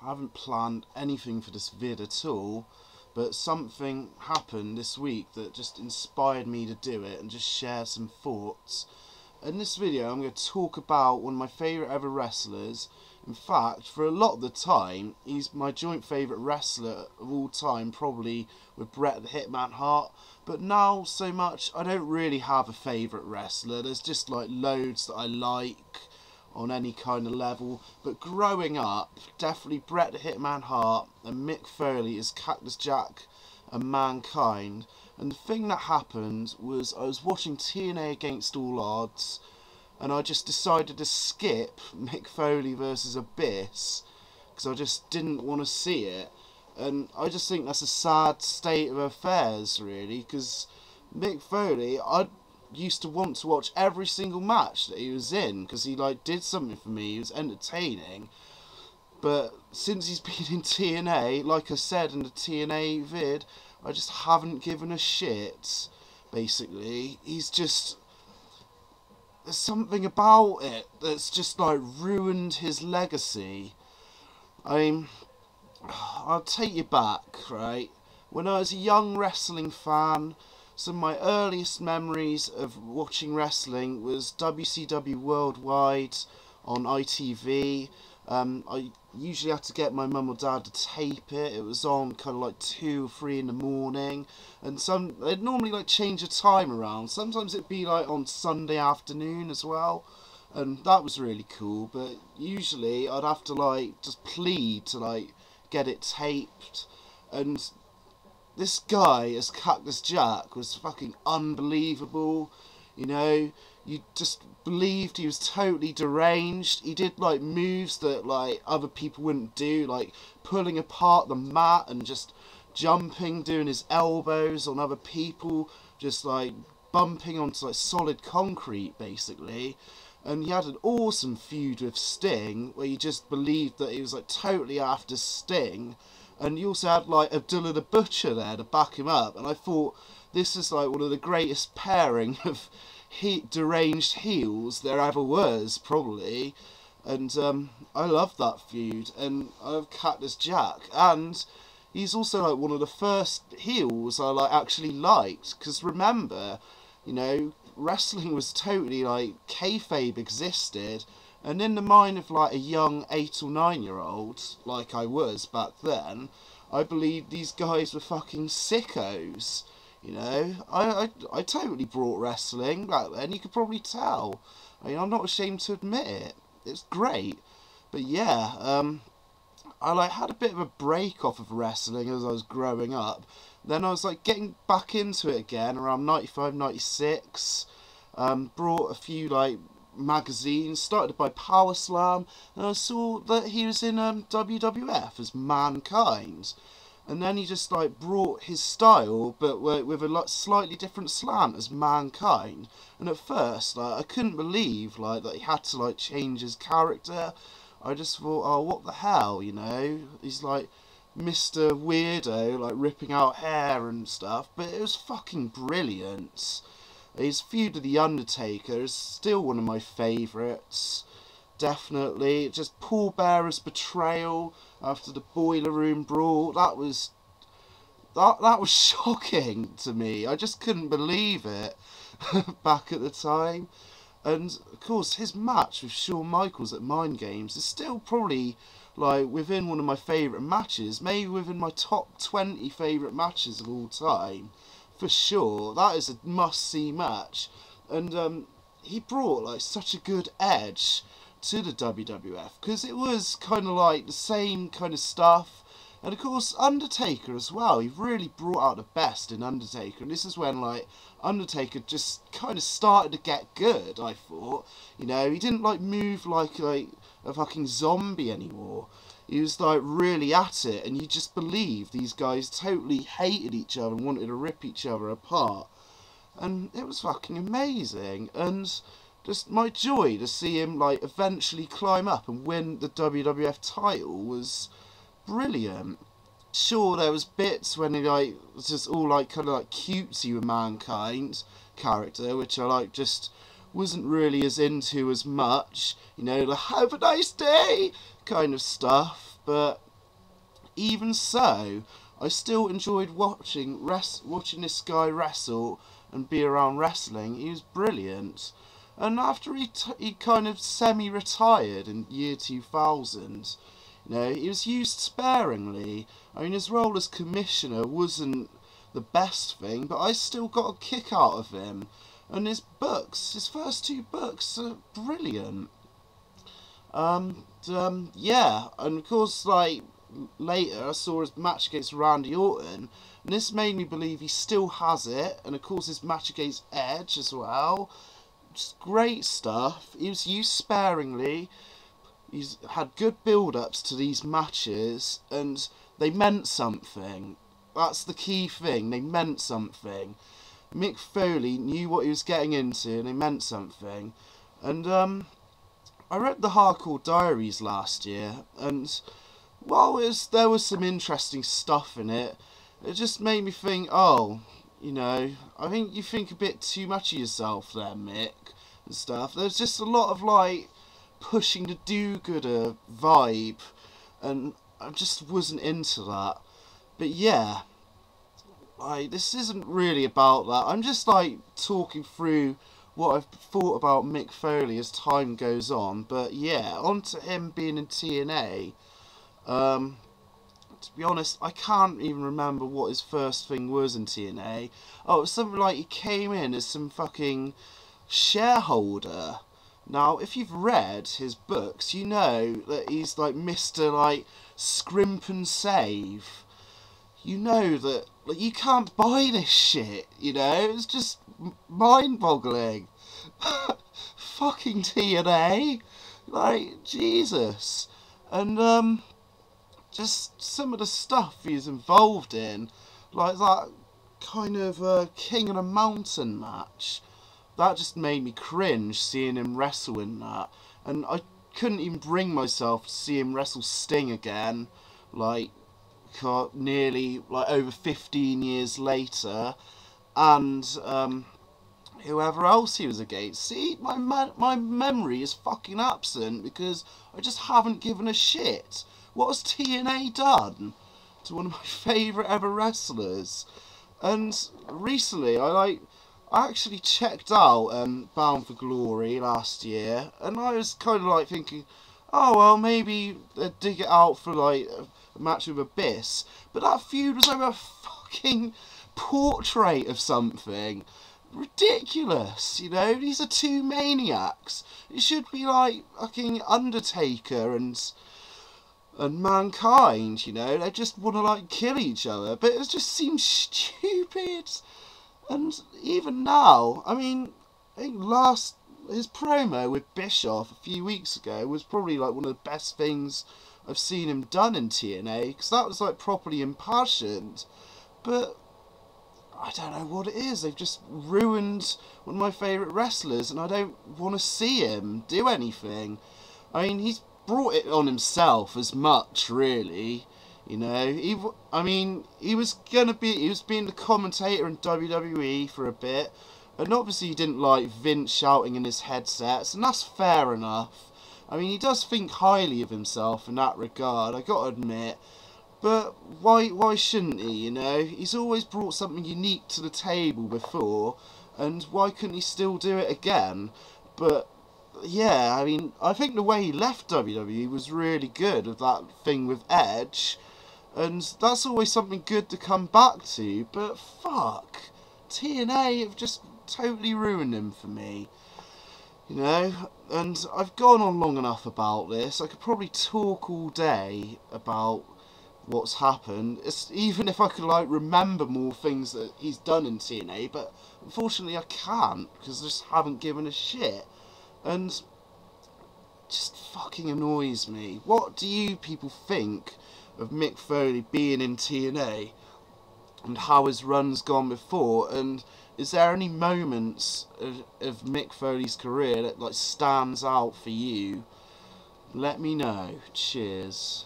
I haven't planned anything for this vid at all, but something happened this week that just inspired me to do it and just share some thoughts. In this video I'm going to talk about one of my favourite ever wrestlers. In fact, for a lot of the time, he's my joint favourite wrestler of all time, probably with Bret the Hitman Hart. But now, so much, I don't really have a favourite wrestler. There's just like loads that I like on any kind of level. But growing up, definitely Bret the Hitman Hart and Mick Foley as Cactus Jack and Mankind. And the thing that happened was I was watching TNA Against All Odds, and I just decided to skip Mick Foley versus Abyss because I just didn't want to see it. And I just think that's a sad state of affairs, really, because Mick Foley, I used to want to watch every single match that he was in because he did something for me. He was entertaining. But since he's been in TNA, like I said in the TNA vid, I just haven't given a shit, basically. He's just... there's something about it that's just ruined his legacy. I mean, I'll take you back, right? When I was a young wrestling fan, some of my earliest memories of watching wrestling was WCW Worldwide on ITV. I usually had to get my mum or dad to tape it. It was on kind of 2 or 3 in the morning, and they'd normally change the time around. Sometimes it'd be on Sunday afternoon as well, and that was really cool. But usually I'd have to just plead to get it taped. And this guy as Cactus Jack was fucking unbelievable. You know, you just believed he was totally deranged. He did moves that other people wouldn't do, pulling apart the mat and just jumping, doing his elbows on other people, just bumping onto solid concrete, basically. And he had an awesome feud with Sting where you just believed that he was totally after Sting. And you also had Abdullah the Butcher there to back him up, and I thought this is one of the greatest pairing of deranged heels there ever was, probably. And I love that feud, and I love Cactus Jack, and he's also one of the first heels I actually liked, because remember, you know, wrestling was totally kayfabe existed, and in the mind of a young 8 or 9 year old, like I was back then, I believed these guys were fucking sickos. You know, I totally brought wrestling back then, you could probably tell. I mean, I'm not ashamed to admit it. It's great. But yeah, I had a bit of a break off of wrestling as I was growing up. Then I was getting back into it again around 95, 96. Brought a few magazines, started to buy Power Slam, and I saw that he was in WWF as Mankind. And then he just brought his style, but with a slightly different slant as Mankind. And at first, I couldn't believe that he had to change his character. I just thought, oh, what the hell, you know? He's Mr. Weirdo, ripping out hair and stuff. But it was fucking brilliant. His feud with The Undertaker is still one of my favourites. Definitely. Just Paul Bearer's betrayal after the Boiler Room Brawl. That was shocking to me. I just couldn't believe it back at the time. And of course his match with Shawn Michaels at Mind Games is still probably within one of my favourite matches. Maybe within my top 20 favourite matches of all time. For sure. That is a must-see match. And he brought such a good edge to the WWF, because it was kind of the same kind of stuff. And of course Undertaker as well, he really brought out the best in Undertaker, and this is when Undertaker just kind of started to get good, I thought. You know, he didn't move like a fucking zombie anymore. He was really at it, and you just believed these guys totally hated each other and wanted to rip each other apart. And it was fucking amazing, and just my joy to see him eventually climb up and win the WWF title was brilliant. Sure, there was bits when he was just all kind of cutesy with Mankind character, which I just wasn't really as into as much, you know, the have a nice day kind of stuff. But even so, I still enjoyed watching this guy wrestle and be around wrestling. He was brilliant. And after he kind of semi-retired in year 2000, you know, he was used sparingly. I mean, his role as commissioner wasn't the best thing, but I still got a kick out of him. And his first 2 books are brilliant. Yeah, and of course, like, later I saw his match against Randy Orton, and this made me believe he still has it, and of course his match against Edge as well. Just great stuff. He was used sparingly. He's had good build-ups to these matches, and they meant something. That's the key thing. They meant something. Mick Foley knew what he was getting into, and they meant something. And I read the Hardcore Diaries last year, and while there was some interesting stuff in it, it just made me think, oh, you know, I think you think a bit too much of yourself there, Mick, and stuff. There's just a lot of, like, pushing the do-gooder vibe, and I just wasn't into that. But yeah, like, this isn't really about that. I'm just, like, talking through what I've thought about Mick Foley as time goes on. But yeah, on to him being in TNA. To be honest, I can't even remember what his first thing was in TNA. Oh, it was something like he came in as some fucking shareholder. Now, if you've read his books, you know that he's like Mr. like scrimp and save. You know that, like, you can't buy this shit, you know? It's just mind-boggling. Fucking TNA. Like, Jesus. And, just some of the stuff he's involved in, like that kind of King of the Mountain match, that just made me cringe seeing him wrestle in that. And I couldn't even bring myself to see him wrestle Sting again, like, nearly, like, over 15 years later. And whoever else he was against. See, my memory is fucking absent because I just haven't given a shit. What has TNA done to one of my favourite ever wrestlers? And recently, I actually checked out Bound for Glory last year, and I was kind of like thinking, oh well, maybe they'd dig it out for like a match with Abyss. But that feud was like a fucking portrait of something. Ridiculous, you know? These are 2 maniacs. It should be like fucking Undertaker and Mankind, you know? They just want to like kill each other, but it just seems stupid. And even now, I mean, I think his promo with Bischoff a few weeks ago was probably like one of the best things I've seen him done in TNA, because that was like properly impassioned. But I don't know what it is. They've just ruined one of my favourite wrestlers, and I don't want to see him do anything. I mean, he's brought it on himself as much, really. You know, he was being the commentator in WWE for a bit, and obviously he didn't like Vince shouting in his headsets, and that's fair enough. I mean, he does think highly of himself in that regard, I gotta admit. But why shouldn't he, you know? He's always brought something unique to the table before, and why couldn't he still do it again? But yeah, I mean, I think the way he left WWE was really good, with that thing with Edge. And that's always something good to come back to, but fuck, TNA have just totally ruined him for me, you know. And I've gone on long enough about this. I could probably talk all day about what's happened, even if I could like remember more things that he's done in TNA, but unfortunately I can't, because I just haven't given a shit. And just fucking annoys me. What do you people think of Mick Foley being in TNA, and how his run's gone before? And is there any moments of Mick Foley's career that like stands out for you? Let me know. Cheers.